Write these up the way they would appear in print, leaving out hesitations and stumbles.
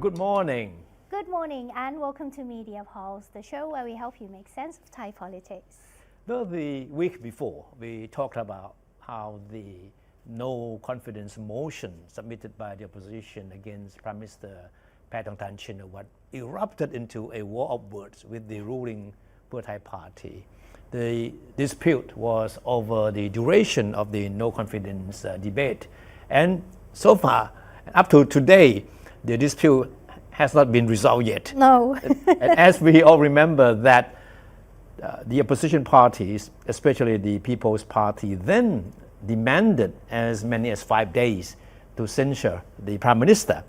good morning. Good morning and welcome to Media Pulse, the show where we help you make sense of Thai politics. The week before, we talked about how the no confidence motion submitted by the opposition against Prime Minister Paetongtarn Shinawatra erupted into a war of words with the ruling Thepchai party. The dispute was over the duration of the no confidence debate, and so far, up to today, the dispute has not been resolved yet. No. And as we all remember that the opposition parties, especially the People's Party, then demanded as many as 5 days to censure the Prime Minister.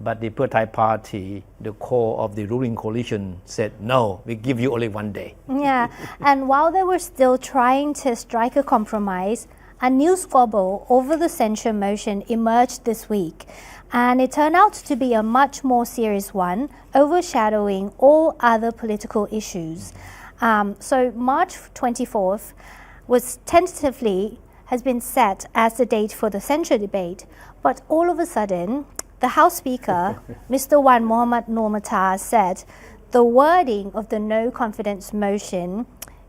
But the Thepchai party, the core of the ruling coalition, said, no, we give you only 1 day. Yeah, and while they were still trying to strike a compromise, a new squabble over the censure motion emerged this week. And it turned out to be a much more serious one, overshadowing all other political issues. So March 24th has been set as the date for the censure debate. But all of a sudden, the House Speaker, Mr. Wan Mohammad Noor said the wording of the no confidence motion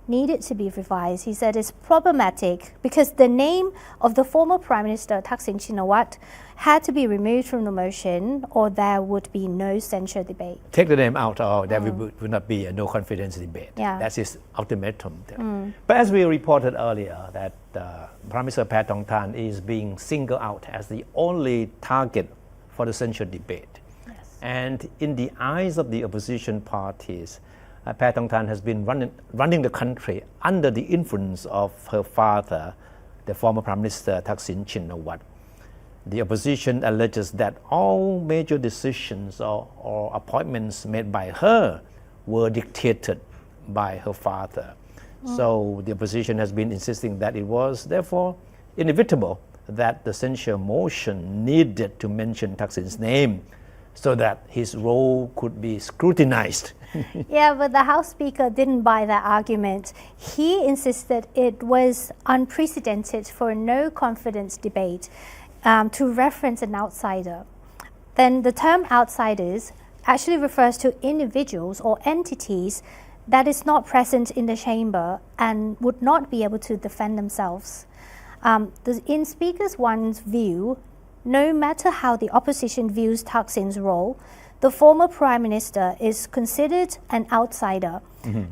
needed to be revised. He said it's problematic because the name of the former Prime Minister Thaksin Shinawatra had to be removed from the motion or there would be no censure debate. Take the name out or there would not be a no confidence debate. Yeah. That's his ultimatum. But as we reported earlier that Prime Minister Paetongtarn is being singled out as the only target for the censure debate. Yes. And in the eyes of the opposition parties, Paetongtarn has been running the country under the influence of her father, the former Prime Minister Thaksin Shinawatra. The opposition alleges that all major decisions or appointments made by her were dictated by her father. So the opposition has been insisting that it was therefore inevitable that the censure motion needed to mention Thaksin's name so that his role could be scrutinized. Yeah, but the House Speaker didn't buy that argument. He insisted it was unprecedented for a no confidence debate to reference an outsider. Then the term outsiders actually refers to individuals or entities that is not present in the chamber and would not be able to defend themselves. In Speaker Wan's view, no matter how the opposition views Thaksin's role, the former Prime Minister is considered an outsider,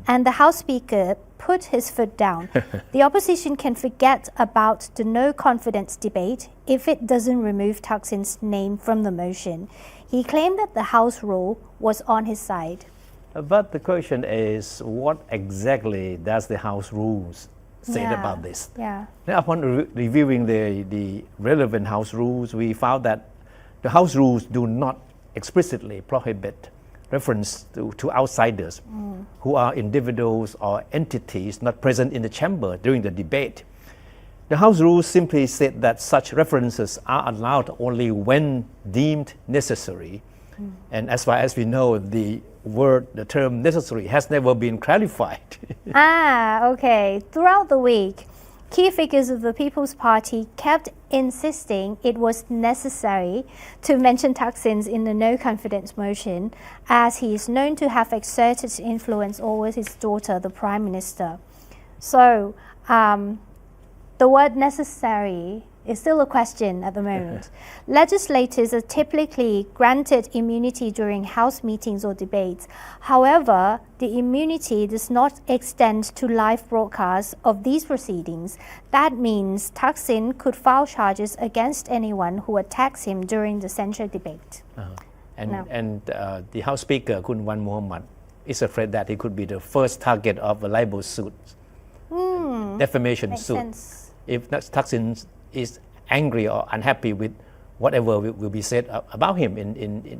and the House Speaker put his foot down. The opposition can forget about the no confidence debate if it doesn't remove Thaksin's name from the motion. He claimed that the House rule was on his side. But the question is, what exactly does the House rules say about this? Yeah. Now, upon reviewing the relevant House rules, we found that the House rules do not explicitly prohibit reference to outsiders who are individuals or entities not present in the chamber during the debate. The House rules simply said that such references are allowed only when deemed necessary. And as far as we know, the term necessary has never been clarified. Okay. Throughout the week, key figures of the People's Party kept insisting it was necessary to mention Thaksin in the no confidence motion, as he is known to have exerted influence over his daughter, the Prime Minister. So, the word necessary is still a question at the moment. Legislators are typically granted immunity during House meetings or debates. However, the immunity does not extend to live broadcasts of these proceedings. That means Thaksin could file charges against anyone who attacks him during the censure debate. And the House Speaker, Kun Wan Mohammad, is afraid that he could be the first target of a libel suit, defamation Makes suit. sense. If Thaksin is angry or unhappy with whatever will be said about him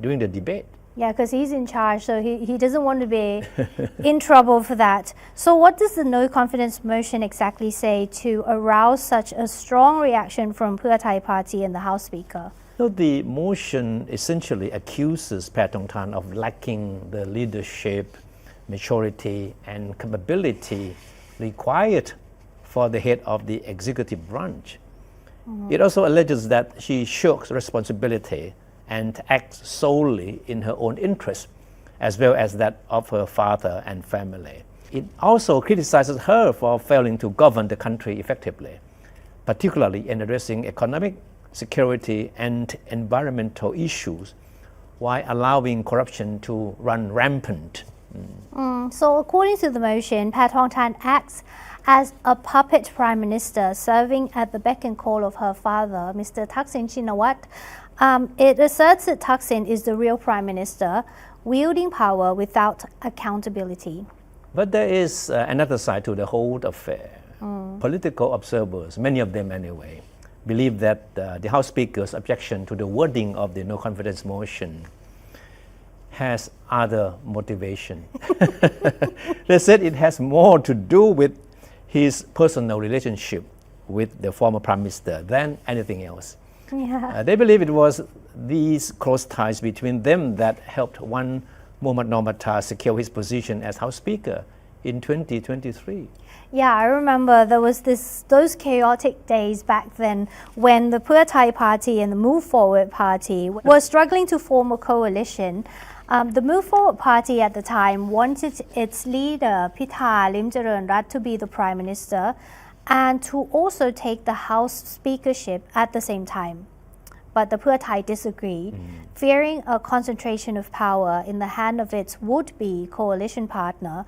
during the debate. Yeah, because he's in charge, so he doesn't want to be in trouble for that. So what does the no confidence motion exactly say to arouse such a strong reaction from Thepchai party and the House Speaker? So the motion essentially accuses Paetongtarn of lacking the leadership, maturity and capability required for the head of the executive branch. It also alleges that she shirks responsibility and act solely in her own interest, as well as that of her father and family. It also criticizes her for failing to govern the country effectively, particularly in addressing economic, security, and environmental issues, while allowing corruption to run rampant. So according to the motion, Paetongtarn acts as a puppet prime minister serving at the beck and call of her father, Mr. Thaksin Shinawat. It asserts that Thaksin is the real prime minister, wielding power without accountability. But there is another side to the whole affair. Political observers, many of them anyway, believe that the House Speaker's objection to the wording of the no confidence motion has other motivation. They said it has more to do with his personal relationship with the former Prime Minister than anything else. They believe it was these close ties between them that helped one Muhammad Nur Mattar secure his position as House Speaker in 2023. Yeah, I remember there was those chaotic days back then when the Thepchai party and the Move Forward party were struggling to form a coalition. The Move Forward party at the time wanted its leader Pita Limjaroenrat to be the prime minister and to also take the House speakership at the same time. But the Thepchai disagreed, fearing a concentration of power in the hand of its would-be coalition partner.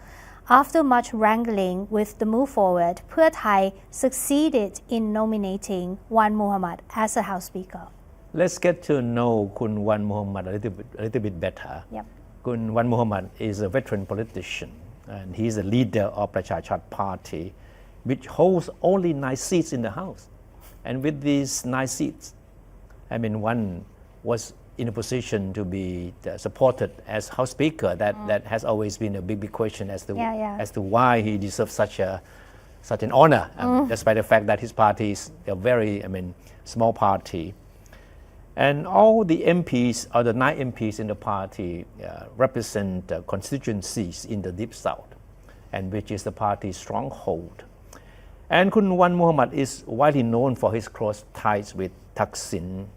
After much wrangling with the Move Forward, Thepchai succeeded in nominating Wan Muhammad as a House Speaker. Let's get to know Kun Wan Muhammad a little bit better. Yep. Kun Wan Muhammad is a veteran politician, and he's a leader of Prachachat Party, which holds only 9 seats in the House. And with these 9 seats, one was in a position to be supported as House Speaker. That has always been a big question as to why he deserves such an honor, despite the fact that his party is a very small party. And all the MPs, or the 9 MPs in the party, represent constituencies in the Deep South, and which is the party's stronghold. And Kun Wan Muhammad is widely known for his close ties with Thaksin,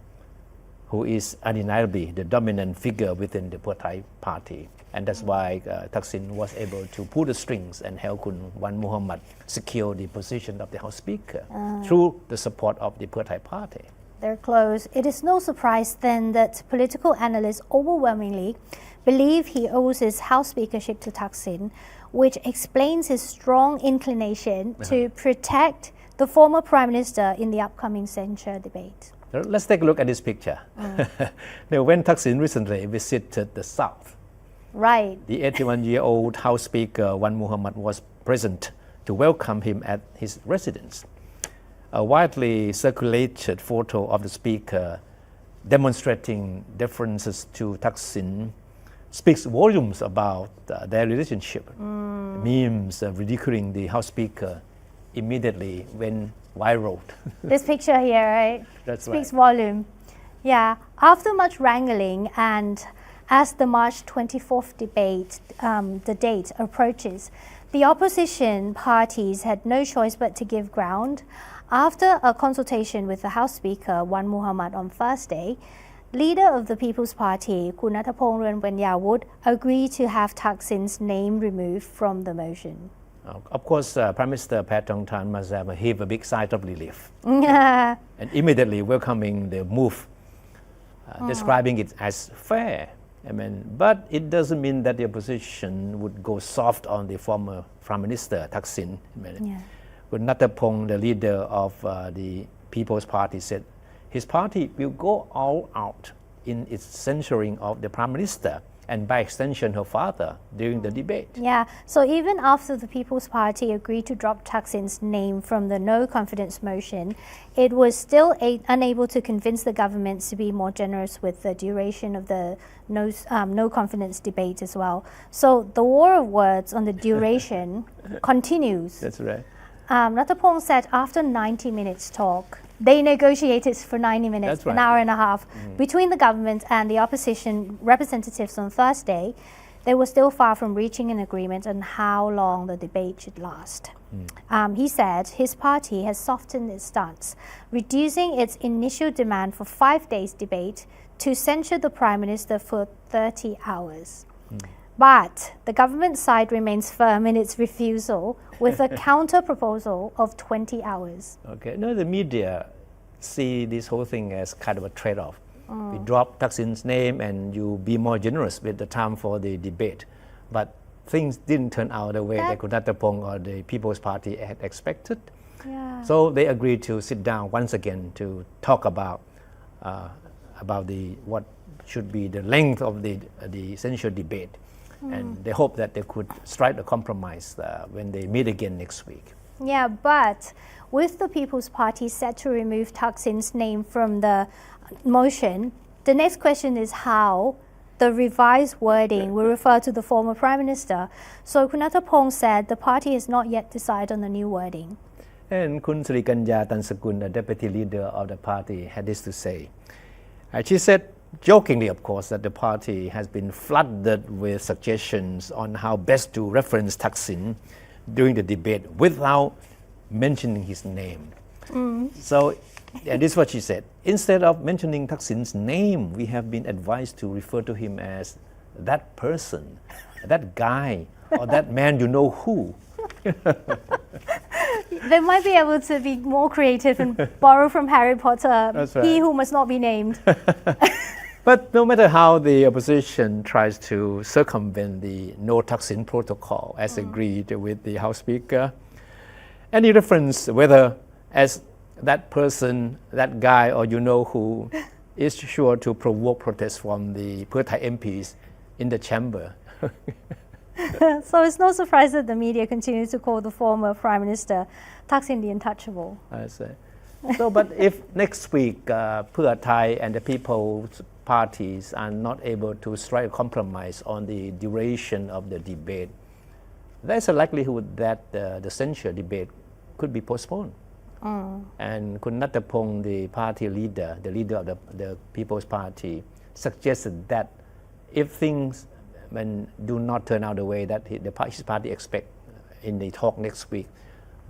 who is undeniably the dominant figure within the Thepchai party. And that's why Thaksin was able to pull the strings and help Kun Wan Muhammad secure the position of the House Speaker through the support of the Thepchai party. They're close. It is no surprise then that political analysts overwhelmingly believe he owes his House Speakership to Thaksin, which explains his strong inclination to protect the former Prime Minister in the upcoming censure debate. Let's take a look at this picture. Now, when Thaksin recently visited the South, right, the 81-year-old House Speaker Wan Muhammad was present to welcome him at his residence. A widely circulated photo of the Speaker demonstrating deferences to Thaksin speaks volumes about their relationship. Memes ridiculing the House Speaker immediately went viral. This picture here, right? That's speaks right. volume. Yeah. After much wrangling and as the March 24th debate, the date approaches, the opposition parties had no choice but to give ground. After a consultation with the House Speaker, Wan Muhammad, on Thursday, leader of the People's Party, Kun Nathapong Ruenpanyawut, agreed to have Thaksin's name removed from the motion. Of course, Prime Minister Paetongtarn must have heaved a big sigh of relief and immediately welcoming the move, describing it as fair. But it doesn't mean that the opposition would go soft on the former Prime Minister Thaksin. Kun Nathapong, the leader of the People's Party, said his party will go all out in its censuring of the Prime Minister and by extension her father during the debate. Yeah, so even after the People's Party agreed to drop Thaksin's name from the no confidence motion, it was still unable to convince the government to be more generous with the duration of the no confidence debate as well. So the war of words on the duration continues. That's right. Nathapong said after 90 minutes talk, they negotiated for 90 minutes, That's right. an hour and a half, between the government and the opposition representatives on Thursday. they were still far from reaching an agreement on how long the debate should last. He said his party has softened its stance, reducing its initial demand for 5 days debate to censure the Prime Minister for 30 hours. But the government side remains firm in its refusal with a counter proposal of 20 hours. Okay, no, the media see this whole thing as kind of a trade-off. We drop Thaksin's name and you be more generous with the time for the debate. But things didn't turn out the way that Kunatapong or the People's Party had expected. Yeah. So they agreed to sit down once again to talk about what should be the length of the censure debate. And they hope that they could strike a compromise when they meet again next week. Yeah, but with the People's Party set to remove Thaksin's name from the motion, the next question is how the revised wording will refer to the former Prime Minister. So Kunatapong said the party has not yet decided on the new wording. And Kun Srikanya Tansakun, the deputy leader of the party, had this to say. She said, jokingly of course, that the party has been flooded with suggestions on how best to reference Thaksin during the debate without mentioning his name. So, and this is what she said. Instead of mentioning Thaksin's name, we have been advised to refer to him as that person, that guy, or that man you know who. They might be able to be more creative and borrow from Harry Potter, That's right. he who must not be named. But no matter how the opposition tries to circumvent the no Thaksin protocol as agreed with the House Speaker, any reference whether as that person, that guy, or you know who, is sure to provoke protests from the Thepchai MPs in the chamber. So it's no surprise that the media continue to call the former Prime Minister Thaksin the untouchable. I say. So, but if next week Thepchai and the People's parties are not able to strike a compromise on the duration of the debate, there's a likelihood that the censure debate could be postponed. And Kun Natapong, the party leader, the leader of the People's Party, suggested that if things do not turn out the way that his party expect in the talk next week,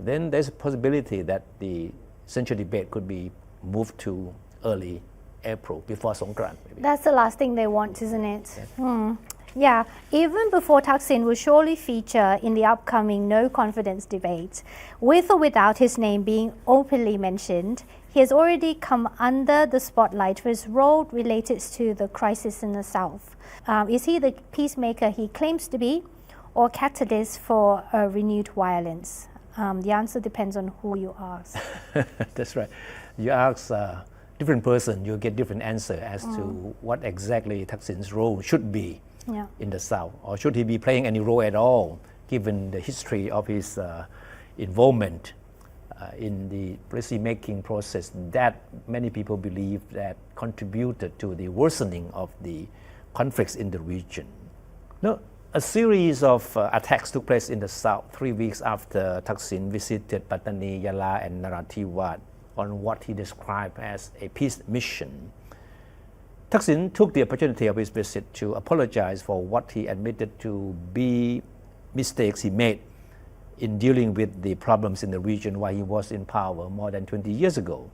then there's a possibility that the censure debate could be moved to early April, before Songkran. Maybe. That's the last thing they want, isn't it? Yeah, even before Thaksin will surely feature in the upcoming no confidence debate, with or without his name being openly mentioned, he has already come under the spotlight for his role related to the crisis in the south. Is he the peacemaker he claims to be, or catalyst for renewed violence? The answer depends on who you ask. That's right. You ask a different person, you get different answer as to what exactly Thaksin's role should be in the South, or should he be playing any role at all, given the history of his involvement in the policy-making process that many people believe that contributed to the worsening of the conflicts in the region. No, a series of attacks took place in the South 3 weeks after Thaksin visited Pattani, Yala, and Narathiwat on what he described as a peace mission. Thaksin took the opportunity of his visit to apologize for what he admitted to be mistakes he made in dealing with the problems in the region while he was in power more than 20 years ago.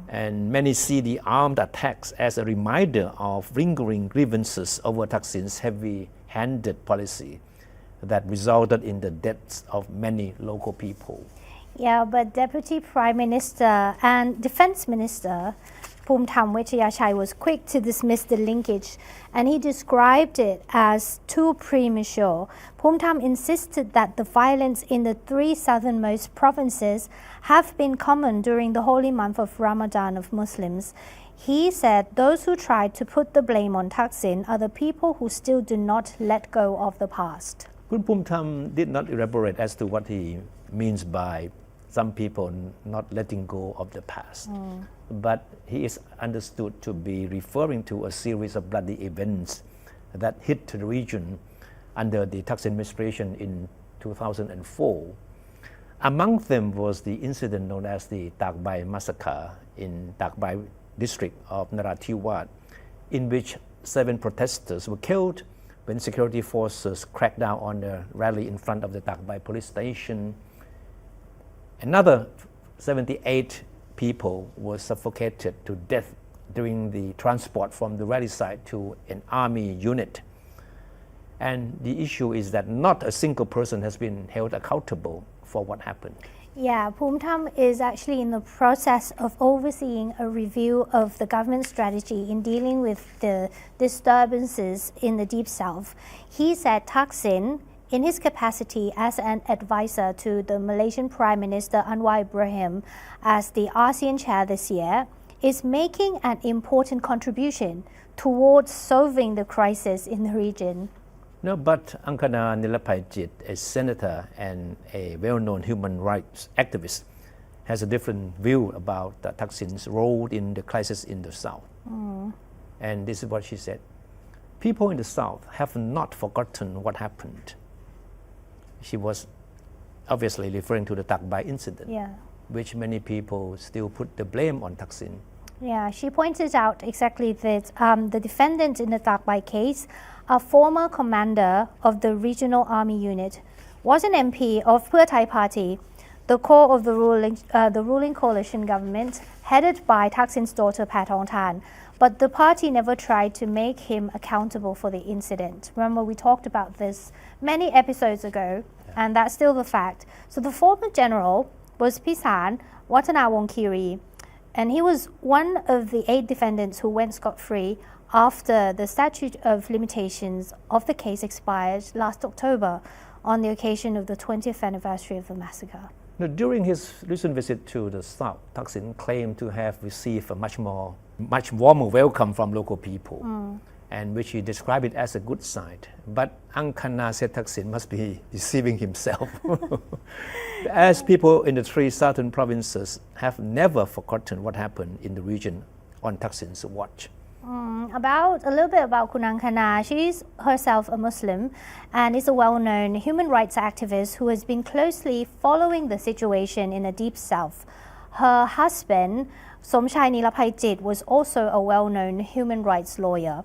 And many see the armed attacks as a reminder of lingering grievances over Thaksin's heavy-handed policy that resulted in the deaths of many local people. Yeah, but Deputy Prime Minister and Defense Minister Phumtham Wechayachai was quick to dismiss the linkage, and he described it as too premature. Phumtham insisted that the violence in the 3 southernmost provinces have been common during the holy month of Ramadan of Muslims. He said those who tried to put the blame on Thaksin are the people who still do not let go of the past. Kun Phumtham did not elaborate as to what he means by some people not letting go of the past. But he is understood to be referring to a series of bloody events that hit the region under the Thaksin administration in 2004. Among them was the incident known as the Thakbai massacre in Thakbai district of Narathiwat, in which 7 protesters were killed when security forces cracked down on the rally in front of the Thepchai police station. Another 78 people were suffocated to death during the transport from the rally site to an army unit. And the issue is that not a single person has been held accountable for what happened. Yeah, Phumtham is actually in the process of overseeing a review of the government strategy in dealing with the disturbances in the Deep South. He said Thaksin, in his capacity as an advisor to the Malaysian Prime Minister Anwar Ibrahim as the ASEAN chair this year, is making an important contribution towards solving the crisis in the region. No, but Angkana Nilapayjit, a senator and a well-known human rights activist, has a different view about Thaksin's role in the crisis in the South. And this is what she said. People in the South have not forgotten what happened. She was obviously referring to the Thepchai incident, which many people still put the blame on Thaksin. Yeah, she pointed out exactly that the defendant in the Thepchai case, a former commander of the regional army unit, was an MP of Pheu Thai Party, the core of the ruling coalition government headed by Thaksin's daughter Pathongthan. But the party never tried to make him accountable for the incident. Remember, we talked about this many episodes ago, and that's still the fact. So the former general was Pisan Watanawongkiri, and he was one of the 8 defendants who went scot-free after the statute of limitations of the case expired last October on the occasion of the 20th anniversary of the massacre. Now, during his recent visit to the South, Thaksin claimed to have received a much warmer welcome from local people, and which he described it as a good sign. But Angkana said Thaksin must be deceiving himself, as people in the 3 southern provinces have never forgotten what happened in the region on Thaksin's watch. A little bit about Kun Angkana. She's herself a Muslim and is a well-known human rights activist who has been closely following the situation in the Deep South. Her husband, Somchai Nilapayjit, was also a well-known human rights lawyer.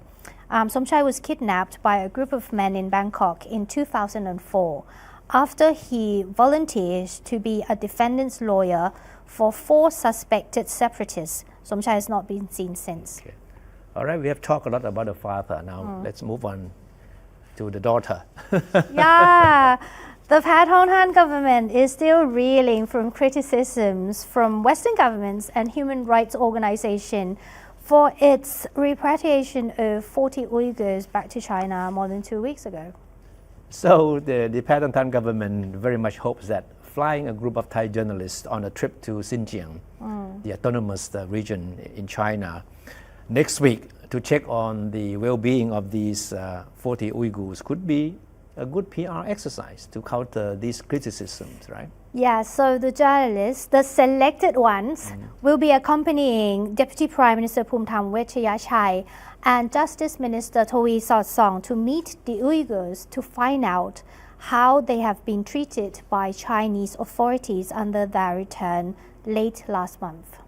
Somchai was kidnapped by a group of men in Bangkok in 2004 after he volunteered to be a defendant's lawyer for 4 suspected separatists. Somchai has not been seen since. Okay. All right, we have talked a lot about the father. Now let's move on to the daughter. Yeah, the Pathongthan government is still reeling from criticisms from Western governments and human rights organizations for its repatriation of 40 Uyghurs back to China more than 2 weeks ago. So the Pathongthan government very much hopes that flying a group of Thai journalists on a trip to Xinjiang, the autonomous region in China, next week to check on the well-being of these 40 Uyghurs could be a good PR exercise to counter these criticisms, right? Yeah, so the journalists, the selected ones, will be accompanying Deputy Prime Minister Phumtham Wechayachai and Justice Minister Tawi Sot-song to meet the Uyghurs to find out how they have been treated by Chinese authorities under their return late last month.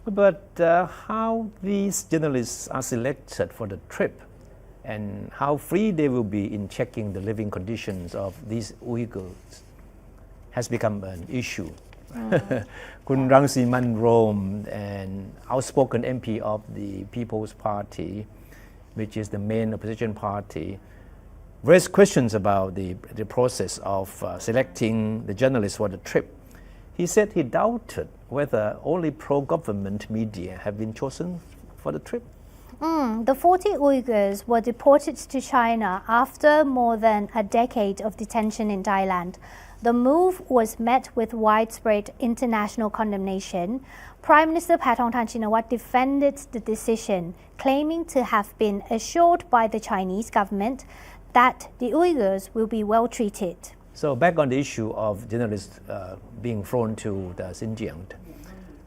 But how these journalists are selected for the trip and how free they will be in checking the living conditions of these Uyghurs has become an issue. Kun Rangsiman Rome, an outspoken MP of the People's Party, which is the main opposition party, raised questions about the process of selecting the journalists for the trip. He said he doubted whether only pro-government media have been chosen for the trip. The 40 Uyghurs were deported to China after more than a decade of detention in Thailand. The move was met with widespread international condemnation. Prime Minister Pathongthan Shinawatra defended the decision, claiming to have been assured by the Chinese government that the Uyghurs will be well treated. So back on the issue of journalists being thrown to the Xinjiang,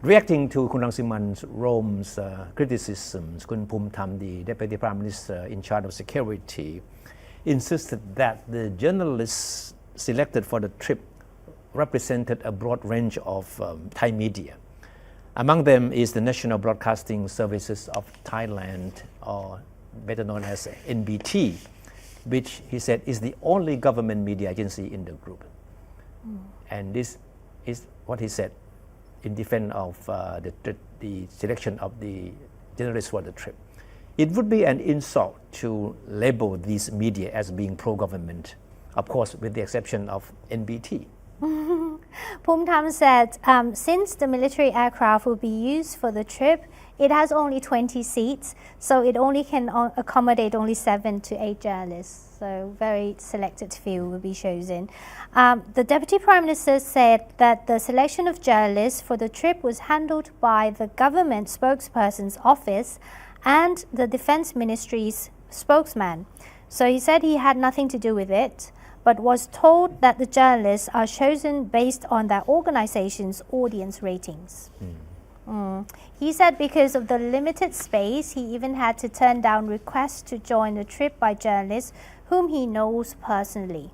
reacting to Kun Rangsiman Rome's criticisms, Kun Phumtham, the Deputy Prime Minister in charge of security, insisted that the journalists selected for the trip represented a broad range of Thai media. Among them is the National Broadcasting Services of Thailand, or better known as NBT, which he said is the only government media agency in the group. And this is what he said in defense of the selection of the journalists for the trip. It would be an insult to label these media as being pro-government, of course, with the exception of NBT. Phumtham said, since the military aircraft will be used for the trip, it has only 20 seats, so it only can accommodate only 7 to 8 journalists. So very selected few will be chosen. The Deputy Prime Minister said that the selection of journalists for the trip was handled by the government spokesperson's office and the Defence Ministry's spokesman. So he said he had nothing to do with it, but was told that the journalists are chosen based on their organization's audience ratings. He said because of the limited space, he even had to turn down requests to join the trip by journalists whom he knows personally.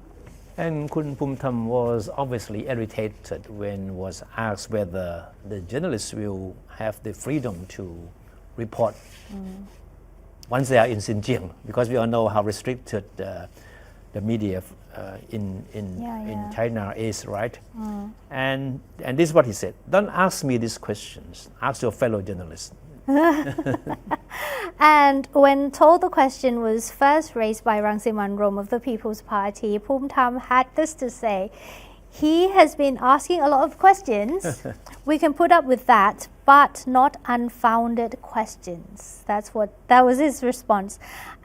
And Kun Phumtham was obviously irritated when was asked whether the journalists will have the freedom to report once they are in Xinjiang, because we all know how restricted the media in China is, right? And this is what he said: don't ask me these questions, ask your fellow journalists. And when told the question was first raised by Rangsiman Rom of the People's Party, Phumtham had this to say: he has been asking a lot of questions. We can put up with that, but not unfounded questions. That was his response.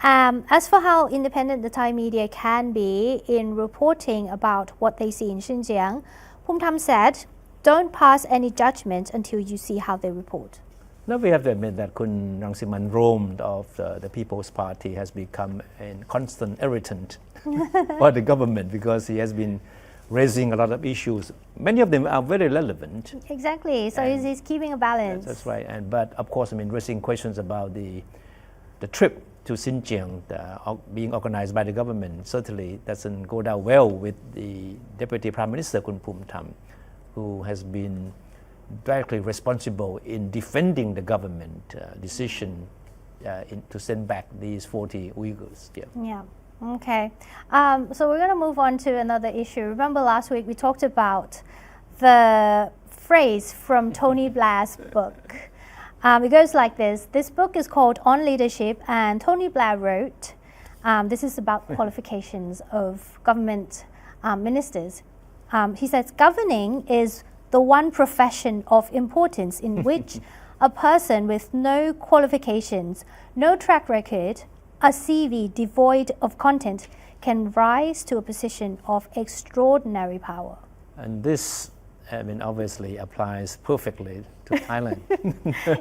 As for how independent the Thai media can be in reporting about what they see in Xinjiang, Phumtham said, don't pass any judgment until you see how they report. Now we have to admit that Kun Rangsiman Rom of the People's Party has become a constant irritant for the government, because he has been raising a lot of issues. Many of them are very relevant. Exactly. So he's keeping a balance. That's right. But of course, raising questions about the trip to Xinjiang being organized by the government certainly doesn't go down well with the Deputy Prime Minister Kun Phumtham, who has been directly responsible in defending the government decision to send back these 40 Uyghurs. Yeah. Okay, so we're going to move on to another issue. Remember last week we talked about the phrase from Tony Blair's book. It goes like this. This book is called On Leadership, and Tony Blair wrote, this is about qualifications of government ministers. He says, governing is the one profession of importance in which a person with no qualifications, no track record, a CV devoid of content can rise to a position of extraordinary power. And this, obviously applies perfectly to Thailand.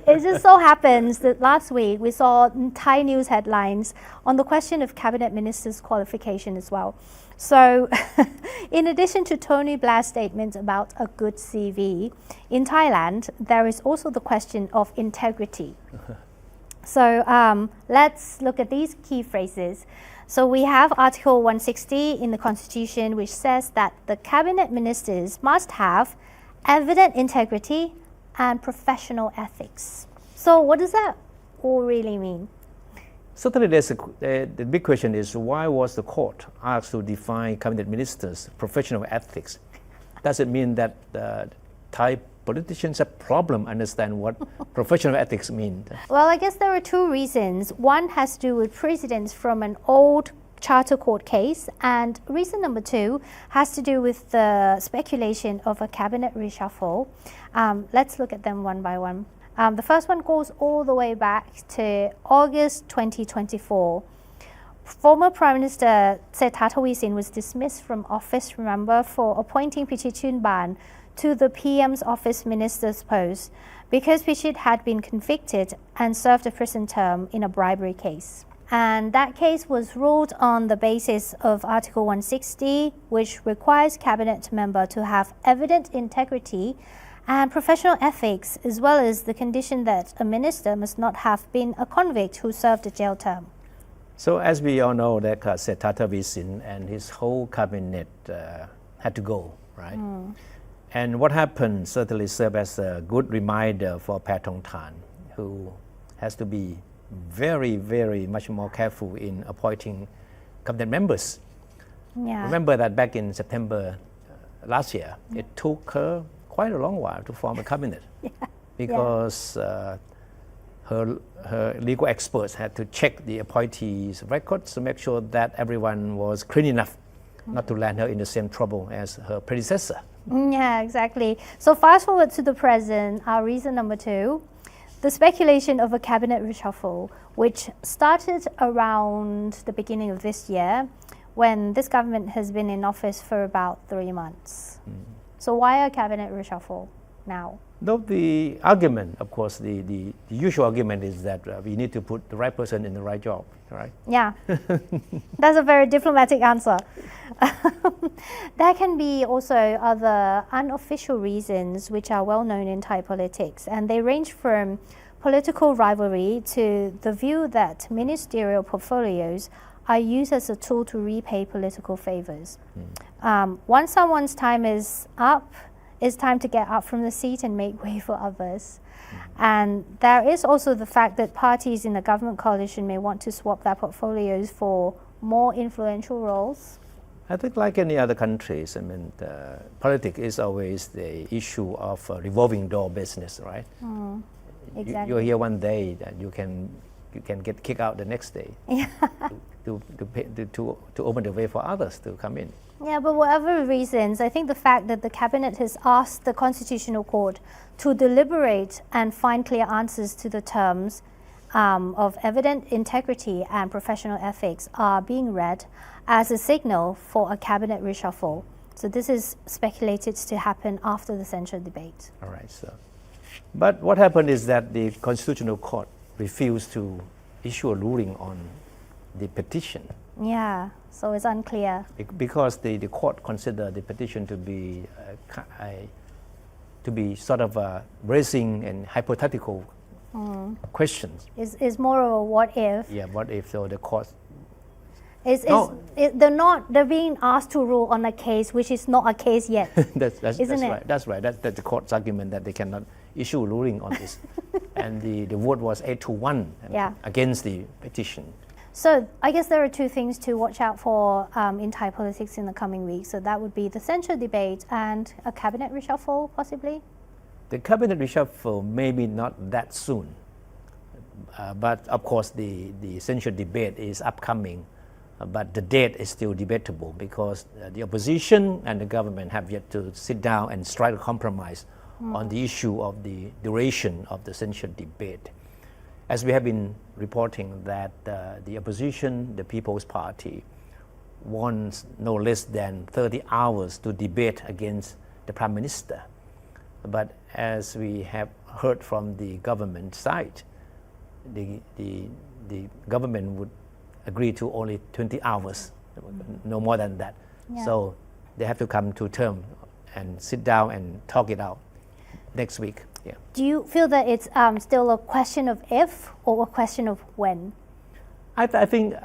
It just so happens that last week we saw Thai news headlines on the question of cabinet ministers' qualification as well. So, in addition to Tony Blair's statement about a good CV, in Thailand there is also the question of integrity. So let's look at these key phrases. So we have Article 160 in the Constitution, which says that the cabinet ministers must have evident integrity and professional ethics. So what does that all really mean? Certainly, the big question is, why was the court asked to define cabinet ministers' professional ethics? Does it mean that Thai politicians have problem understand what professional ethics mean? Well, I guess there are two reasons. One has to do with precedents from an old charter court case, and reason number two has to do with the speculation of a cabinet reshuffle. Let's look at them one by one. The first one goes all the way back to August 2024. Former Prime Minister Sethar Thavisin was dismissed from office, remember, for appointing Pichit Chunban to the PM's office minister's post because Pichit had been convicted and served a prison term in a bribery case. And that case was ruled on the basis of Article 160, which requires cabinet member to have evident integrity and professional ethics, as well as the condition that a minister must not have been a convict who served a jail term. So as we all know, that Sethar Thavisin and his whole cabinet had to go, right? And what happened certainly served as a good reminder for Pattongtan, who has to be very, very much more careful in appointing cabinet members. Yeah. Remember that back in September last year, it took her quite a long while to form a cabinet because her legal experts had to check the appointees' records to make sure that everyone was clean enough not to land her in the same trouble as her predecessor. Yeah, exactly. So fast forward to the present, our reason number 2, the speculation of a cabinet reshuffle, which started around the beginning of this year when this government has been in office for about 3 months. So why a cabinet reshuffle now? Though the argument, of course, the usual argument is that we need to put the right person in the right job, right? Yeah, that's a very diplomatic answer. There can be also other unofficial reasons which are well known in Thai politics, and they range from political rivalry to the view that ministerial portfolios are used as a tool to repay political favors. Once someone's time is up, it's time to get up from the seat and make way for others. And there is also the fact that parties in the government coalition may want to swap their portfolios for more influential roles. I think like any other countries, I mean, politics is always the issue of revolving door business, right? Exactly. You're here one day, that you can get kicked out the next day to open the way for others to come in. Yeah, but whatever reasons, I think the fact that the cabinet has asked the Constitutional Court to deliberate and find clear answers to the terms of evident integrity and professional ethics are being read as a signal for a cabinet reshuffle. So this is speculated to happen after the censure debate. All right, so. But what happened is that the Constitutional Court refused to issue a ruling on the petition. Yeah, so it's unclear. Because the court considered the petition to be sort of raising and hypothetical questions. It's more of a what if. Yeah, what if? So the court. They're being asked to rule on a case which is not a case yet. That's Isn't it? right. That's right. That's the court's argument that they cannot issue a ruling on this. And the vote was 8-1 against the petition. So I guess there are 2 things to watch out for in Thai politics in the coming weeks. So that would be the censure debate and a cabinet reshuffle, possibly? The cabinet reshuffle maybe not that soon. But of course the censure debate is upcoming. But the date is still debatable because the opposition and the government have yet to sit down and strike a compromise on the issue of the duration of the censure debate. As we have been reporting that the opposition, the People's Party, wants no less than 30 hours to debate against the Prime Minister. But as we have heard from the government side, the government would agree to only 20 hours, no more than that. Yeah. So they have to come to terms and sit down and talk it out next week. Yeah. Do you feel that it's still a question of if or a question of when? I think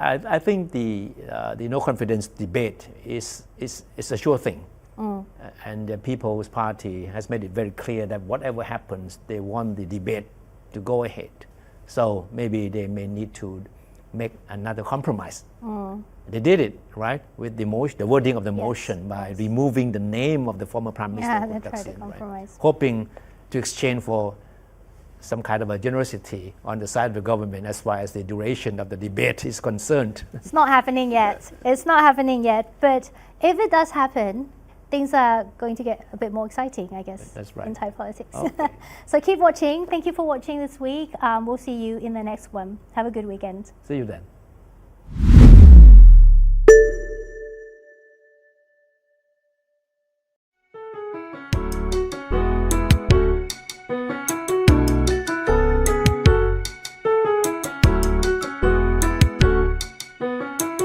the no confidence debate is a sure thing. And the People's Party has made it very clear that whatever happens, they want the debate to go ahead. So maybe they may need to make another compromise. They did it, right, with the wording of the motion by removing the name of the former Prime Minister. Yeah, they tried to compromise. Right? Hoping to exchange for some kind of a generosity on the side of the government as far as the duration of the debate is concerned. It's not happening yet. It's not happening yet. But if it does happen, things are going to get a bit more exciting, I guess, That's right. in Thai politics. Okay. So keep watching. Thank you for watching this week. We'll see you in the next one. Have a good weekend. See you then.